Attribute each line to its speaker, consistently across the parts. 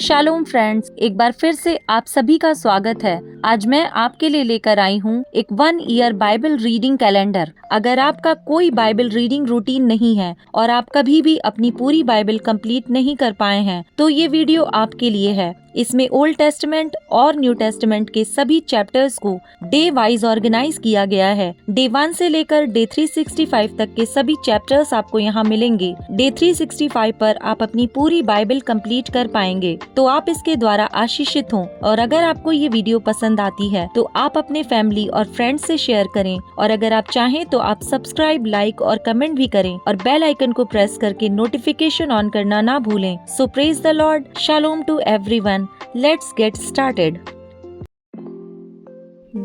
Speaker 1: Shalom friends, एक बार फिर से आप सभी का स्वागत है। आज मैं आपके लिए लेकर आई हूँ एक 1 ईयर बाइबल रीडिंग कैलेंडर। अगर आपका कोई बाइबल रीडिंग रूटीन नहीं है और आप कभी भी अपनी पूरी बाइबल कंप्लीट नहीं कर पाए हैं, तो ये वीडियो आपके लिए है। इसमें ओल्ड टेस्टमेंट और न्यू टेस्टमेंट के सभी चैप्टर्स को डे वाइज ऑर्गेनाइज किया गया है। डे 1 से लेकर डे 365 तक के सभी चैप्टर्स आपको यहाँ मिलेंगे। डे 365 पर आप अपनी पूरी बाइबल कंप्लीट कर पाएंगे, तो आप इसके द्वारा आशीषित हों। और अगर आपको ये वीडियो पसंद आती है तो आप अपने फैमिली और फ्रेंड्स से शेयर करें, और अगर आप चाहें तो आप सब्सक्राइब, लाइक और कमेंट भी करें और बेल आइकन को प्रेस करके नोटिफिकेशन ऑन करना ना भूलें। So praise the lord, shalom to everyone. Let's get started.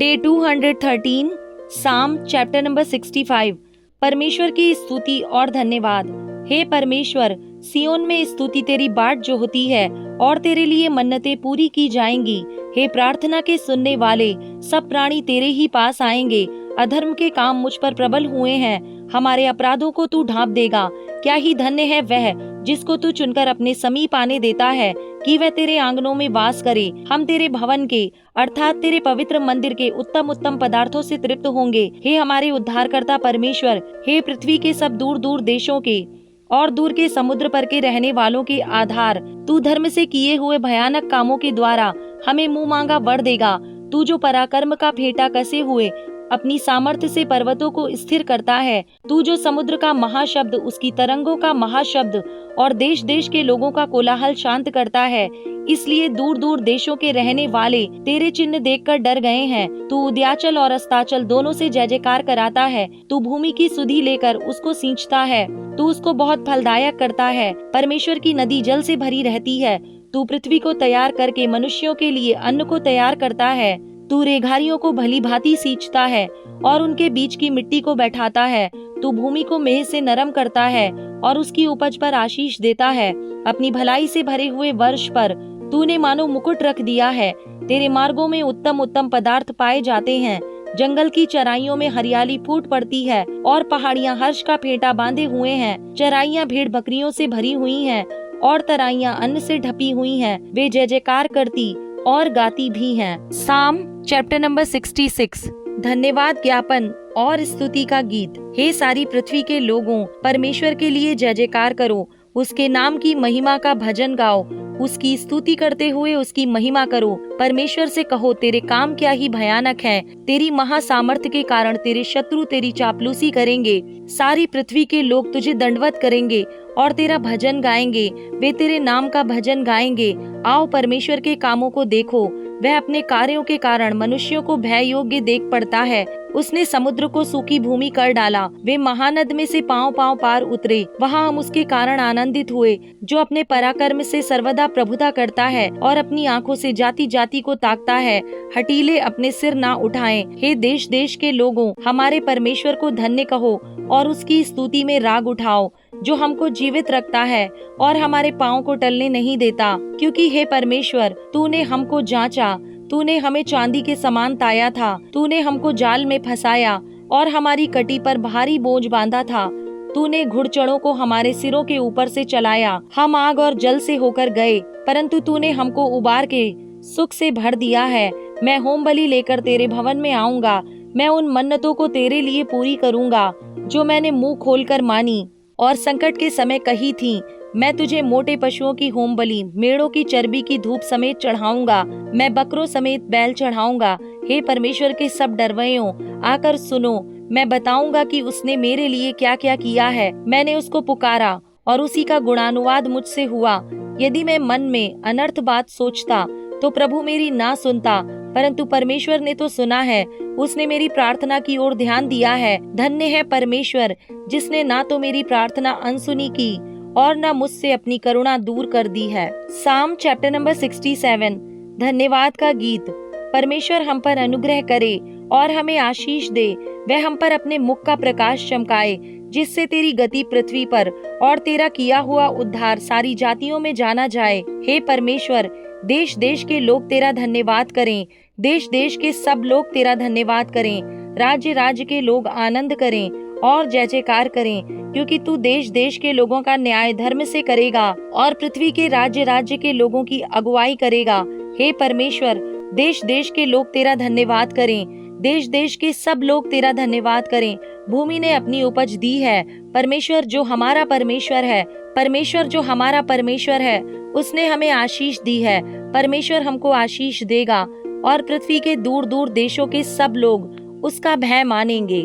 Speaker 1: Day 213, Psalm chapter number 65। परमेश्वर की स्तुति और धन्यवाद। हे परमेश्वर, सियोन में स्तुति तेरी बाट जो होती है और तेरे लिए मन्नतें पूरी की जाएंगी। हे प्रार्थना के सुनने वाले, सब प्राणी तेरे ही पास आएंगे। अधर्म के काम मुझ पर प्रबल हुए हैं, हमारे अपराधों को तू ढांप देगा। क्या ही धन्य है वह जिसको तू चुनकर अपने समीप आने देता है, कि वह तेरे आंगनों में वास करे। हम तेरे भवन के अर्थात तेरे पवित्र मंदिर के उत्तम उत्तम पदार्थों से तृप्त होंगे। हे हमारे उद्धारकर्ता परमेश्वर, हे पृथ्वी के सब दूर दूर देशों के और दूर के समुद्र पर के रहने वालों के आधार, तू धर्म से किए हुए भयानक कामों के द्वारा हमें मुंह मांगा वर देगा। तू जो पराक्रम का फेंटा कसे हुए अपनी सामर्थ्य से पर्वतों को स्थिर करता है, तू जो समुद्र का महाशब्द, उसकी तरंगों का महाशब्द और देश देश के लोगों का कोलाहल शांत करता है। इसलिए दूर दूर देशों के रहने वाले तेरे चिन्ह देखकर डर गए हैं। तू उदयाचल और अस्ताचल दोनों से जय जयकार कराता है। तू भूमि की सुधि लेकर उसको सींचता है, तू उसको बहुत फलदायक करता है। परमेश्वर की नदी जल से भरी रहती है। तू पृथ्वी को तैयार करके मनुष्यों के लिए अन्न को तैयार करता है। तू रेघारियों को भली भांति सींचता है और उनके बीच की मिट्टी को बैठाता है। तू भूमि को मेह से नरम करता है और उसकी उपज पर आशीष देता है। अपनी भलाई से भरे हुए वर्ष पर तूने मानो मुकुट रख दिया है। तेरे मार्गों में उत्तम उत्तम पदार्थ पाए जाते हैं। जंगल की चराइयों में हरियाली फूट पड़ती है और पहाड़ियां हर्ष का फेंटा बांधे हुए हैं। चराइयां भेड़ बकरियों से भरी हुई हैं और तराइयां अन्न से ढपी हुई हैं। वे जय जयकार करती और गाती भी हैं। साम चैप्टर नंबर 66, धन्यवाद ज्ञापन और स्तुति का गीत। हे सारी पृथ्वी के लोगों, परमेश्वर के लिए जय जयकार करो। उसके नाम की महिमा का भजन गाओ। उसकी स्तुति करते हुए उसकी महिमा करो। परमेश्वर से कहो, तेरे काम क्या ही भयानक हैं। तेरी महासामर्थ्य के कारण तेरे शत्रु तेरी चापलूसी करेंगे। सारी पृथ्वी के लोग तुझे दंडवत करेंगे और तेरा भजन गाएंगे। वे तेरे नाम का भजन गाएंगे। आओ परमेश्वर के कामों को देखो। वह अपने कार्यों के कारण मनुष्यों को भय योग्य देख पड़ता है। उसने समुद्र को सूखी भूमि कर डाला। वे महानद में से पांव पांव पार उतरे। वहां हम उसके कारण आनंदित हुए, जो अपने पराक्रम से सर्वदा प्रभुता करता है और अपनी आंखों से जाति जाति को ताकता है। हठीले अपने सिर ना उठाएं। हे देश देश के लोगों, हमारे परमेश्वर को धन्य कहो और उसकी स्तुति में राग उठाओ, जो हमको जीवित रखता है और हमारे पाँव को टलने नहीं देता। क्योंकि हे परमेश्वर, तूने हमको जांचा। तूने हमें चांदी के समान ताया था। तूने हमको जाल में फंसाया और हमारी कटी पर भारी बोझ बांधा था। तूने घुड़चड़ों को हमारे सिरों के ऊपर से चलाया। हम आग और जल से होकर गए, परंतु तूने हमको उबार के सुख से भर दिया है। मैं होम बलि लेकर तेरे भवन में आऊंगा। मैं उन मन्नतों को तेरे लिए पूरी करूंगा जो मैंने मुंह खोलकर मानी और संकट के समय कही थी। मैं तुझे मोटे पशुओं की होम बलि, मेढ़ों की चर्बी की धूप समेत चढ़ाऊंगा। मैं बकरों समेत बैल चढ़ाऊंगा। हे परमेश्वर के सब डरवैयों, आकर सुनो। मैं बताऊंगा कि उसने मेरे लिए क्या क्या किया है। मैंने उसको पुकारा और उसी का गुणानुवाद मुझसे हुआ। यदि मैं मन में अनर्थ बात सोचता तो प्रभु मेरी ना सुनता, परंतु परमेश्वर ने तो सुना है। उसने मेरी प्रार्थना की ओर ध्यान दिया है। धन्य है परमेश्वर, जिसने ना तो मेरी प्रार्थना अनसुनी की और न मुझसे अपनी करुणा दूर कर दी है। साम चैप्टर नंबर 67, धन्यवाद का गीत। परमेश्वर हम पर अनुग्रह करे और हमें आशीष दे। वह हम पर अपने मुख का प्रकाश चमकाए, जिससे तेरी गति पृथ्वी पर और तेरा किया हुआ उद्धार सारी जातियों में जाना जाए। हे परमेश्वर, देश देश के लोग तेरा धन्यवाद करें। देश देश के सब लोग तेरा धन्यवाद करें। राज्य राज्य के लोग आनंद करें और जय जयकार करें, क्योंकि तू देश देश के लोगों का न्याय धर्म से करेगा और पृथ्वी के राज्य राज्य के लोगों की अगुवाई करेगा। हे परमेश्वर, देश देश के लोग तेरा धन्यवाद करें, देश देश के सब लोग तेरा धन्यवाद करें। भूमि ने अपनी उपज दी है। परमेश्वर जो हमारा परमेश्वर है, परमेश्वर जो हमारा परमेश्वर है, उसने हमें आशीष दी है। परमेश्वर हमको आशीष देगा और पृथ्वी के दूर दूर देशों के सब लोग उसका भय मानेंगे।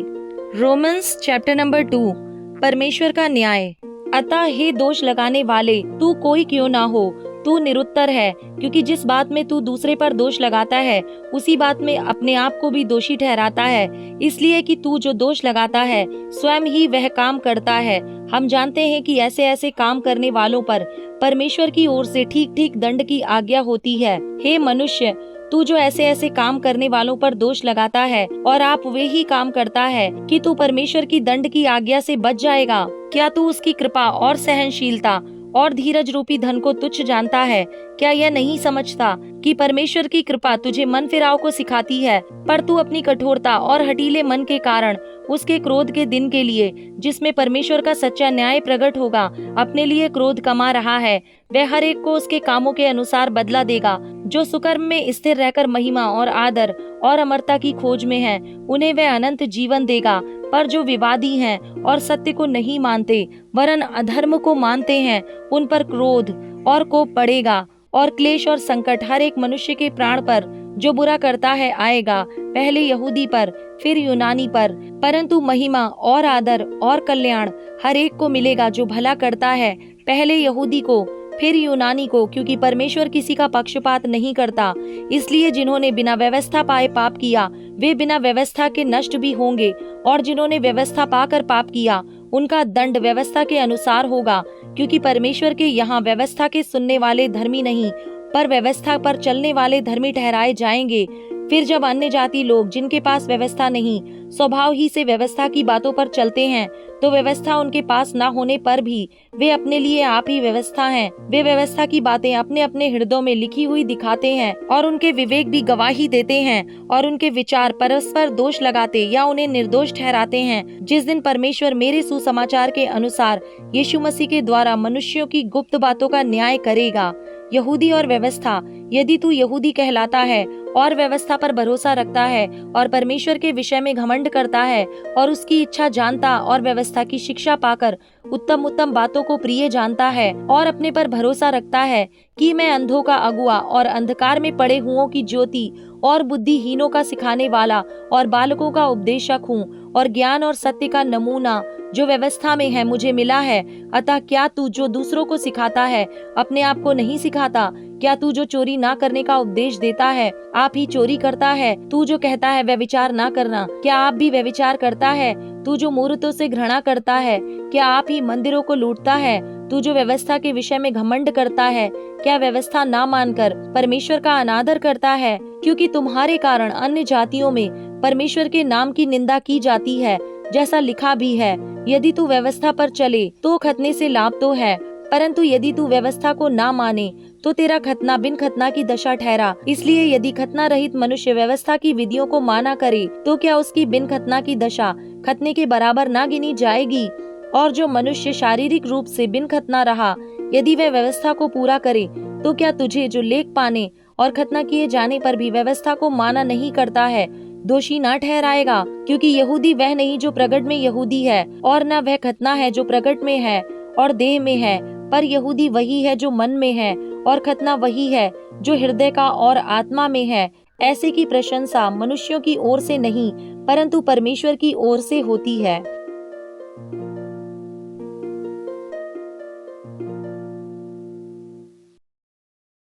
Speaker 1: रोमन्स चैप्टर नंबर 2, परमेश्वर का न्याय। अतः हे दोष लगाने वाले, तू कोई क्यों ना हो, तू निरुत्तर है, क्योंकि जिस बात में तू दूसरे पर दोष लगाता है उसी बात में अपने आप को भी दोषी ठहराता है, इसलिए कि तू जो दोष लगाता है स्वयं ही वह काम करता है। हम जानते हैं कि ऐसे ऐसे काम करने वालों पर परमेश्वर की ओर से ठीक ठीक दंड की आज्ञा होती है। हे मनुष्य, तू जो ऐसे ऐसे काम करने वालों पर दोष लगाता है और आप वे ही काम करता है कि तू परमेश्वर की दंड की आज्ञा से बच जाएगा। क्या तू उसकी कृपा और सहनशीलता और धीरज रूपी धन को तुच्छ जानता है? क्या यह नहीं समझता कि परमेश्वर की कृपा तुझे मन फिराव को सिखाती है, पर तू अपनी कठोरता और हठीले मन के कारण उसके क्रोध के दिन के लिए, जिसमें परमेश्वर का सच्चा न्याय प्रकट होगा, अपने लिए क्रोध कमा रहा है। वह हर एक को उसके कामों के अनुसार बदला देगा। जो सुकर्म में स्थिर रहकर महिमा और आदर और अमरता की खोज में है, उन्हें वह अनंत जीवन देगा। पर जो विवादी हैं और सत्य को नहीं मानते वरन अधर्म को मानते हैं, उन पर क्रोध और कोप पड़ेगा और क्लेश और संकट हर एक मनुष्य के प्राण पर जो बुरा करता है आएगा, पहले यहूदी पर फिर यूनानी पर। परंतु महिमा और आदर और कल्याण हर एक को मिलेगा जो भला करता है, पहले यहूदी को फिर यूनानी को, क्योंकि परमेश्वर किसी का पक्षपात नहीं करता। इसलिए जिन्होंने बिना व्यवस्था पाए पाप किया वे बिना व्यवस्था के नष्ट भी होंगे, और जिन्होंने व्यवस्था पाकर पाप किया उनका दंड व्यवस्था के अनुसार होगा। क्योंकि परमेश्वर के यहाँ व्यवस्था के सुनने वाले धर्मी नहीं, पर व्यवस्था पर चलने वाले धर्मी ठहराए जाएंगे। फिर जब अन्य जाति लोग जिनके पास व्यवस्था नहीं स्वभाव ही से व्यवस्था की बातों पर चलते हैं, तो व्यवस्था उनके पास न होने पर भी वे अपने लिए आप ही व्यवस्था हैं। वे व्यवस्था की बातें अपने अपने हृदयों में लिखी हुई दिखाते हैं, और उनके विवेक भी गवाही देते हैं, और उनके विचार परस्पर दोष लगाते या उन्हें निर्दोष ठहराते हैं। जिस दिन परमेश्वर मेरे सुसमाचार के अनुसार यीशु मसीह के द्वारा मनुष्यों की गुप्त बातों का न्याय करेगा। यहूदी और व्यवस्था। यदि तू यहूदी कहलाता है और व्यवस्था पर भरोसा रखता है और परमेश्वर के विषय में घमंड करता है और उसकी इच्छा जानता और व्यवस्था की शिक्षा पाकर उत्तम उत्तम बातों को प्रिय जानता है और अपने पर भरोसा रखता है कि मैं अंधों का अगुआ और अंधकार में पड़े हुओं की ज्योति और बुद्धिहीनों का सिखाने वाला और बालकों का उपदेशक हूँ और ज्ञान और सत्य का नमूना जो व्यवस्था में है मुझे मिला है। अतः क्या तू जो दूसरों को सिखाता है अपने आप को नहीं सिखाता? क्या तू जो चोरी ना करने का उपदेश देता है आप ही चोरी करता है? तू जो कहता है व्यभिचार ना करना, क्या आप भी व्यभिचार करता है? तू जो मूर्तों से घृणा करता है, क्या आप ही मंदिरों को लूटता है? तू जो व्यवस्था के विषय में घमंड करता है, क्या व्यवस्था ना मानकर परमेश्वर का अनादर करता है? क्योंकि तुम्हारे कारण अन्य जातियों में परमेश्वर के नाम की निंदा की जाती है, जैसा लिखा भी है, यदि तू व्यवस्था पर चले तो खतने से लाभ तो है, परंतु यदि तू व्यवस्था को ना माने तो तेरा खतना बिन खतना की दशा ठहरा। इसलिए यदि खतना रहित मनुष्य व्यवस्था की विधियों को माना करे तो क्या उसकी बिन खतना की दशा खतने के बराबर ना गिनी जाएगी? और जो मनुष्य शारीरिक रूप से बिन खतना रहा, यदि वह व्यवस्था को पूरा करे, तो क्या तुझे जो लेख पाने और खतना किए जाने पर भी व्यवस्था को माना नहीं करता है, दोषी ना ठहराएगा? क्योंकि यहूदी वह नहीं जो प्रगट में यहूदी है, और न वह खतना है जो प्रगट में है और देह में है, पर यहूदी वही है जो मन में है, और खतना वही है जो हृदय का और आत्मा में है। ऐसे की प्रशंसा मनुष्यों की ओर से नहीं परंतु परमेश्वर की ओर से होती है।